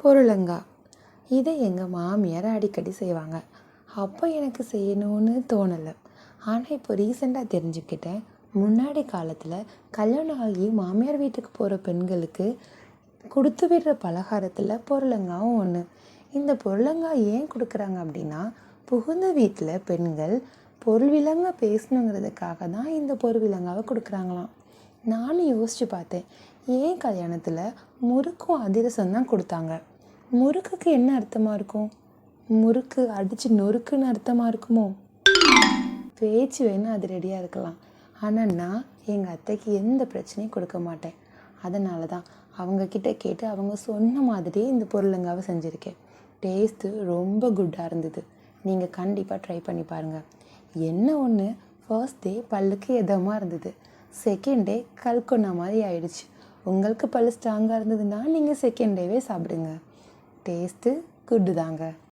பொருளங்காய். இதை எங்கள் மாமியார் அடிக்கடி செய்வாங்க. அப்போ எனக்கு செய்யணும்னு தோணலை. ஆனால் இப்போ ரீசெண்டாக தெரிஞ்சுக்கிட்டேன், முன்னாடி காலத்தில் கல்யாணம் ஆகி மாமியார் வீட்டுக்கு போகிற பெண்களுக்கு கொடுத்து விடுற பலகாரத்தில் பொருளங்காயும் ஒன்று. இந்த பொருளங்காய் ஏன் கொடுக்குறாங்க அப்படின்னா, புகுந்த வீட்டில் பெண்கள் பொருள் விளங்க பேசணுங்கிறதுக்காக தான் இந்த பொருள் விளங்காவை கொடுக்குறாங்களாம். நானும் யோசித்து பார்த்தேன், ஏன் கல்யாணத்தில் முறுக்கும் அதிரசம் தான் கொடுத்தாங்க? முறுக்குக்கு என்ன அர்த்தமாக இருக்கும்? முறுக்கு அடித்து நொறுக்குன்னு அர்த்தமாக இருக்குமோ? பேச்சு வேணால் அது ரெடியாக இருக்கலாம். ஆனால் நான் எங்கள் அத்தைக்கு எந்த பிரச்சனையும் கொடுக்க மாட்டேன். அதனால தான் அவங்கக்கிட்ட கேட்டு அவங்க சொன்ன மாதிரியே இந்த பொருளங்காவை செஞ்சுருக்கேன். டேஸ்ட்டு ரொம்ப குட்டாக இருந்தது. நீங்கள் கண்டிப்பாக ட்ரை பண்ணி பாருங்கள். என்ன ஒன்று, ஃபர்ஸ்ட் டே பல்லுக்கு எதமாக இருந்தது, செகண்ட் டே கல்கொன்னா மாதிரி ஆயிடுச்சு. உங்களுக்கு பல்லு ஸ்ட்ராங்காக இருந்ததுன்னா நீங்கள் செகண்ட் டேவே சாப்பிடுங்க. டேஸ்ட்டு குட்டு தாங்க.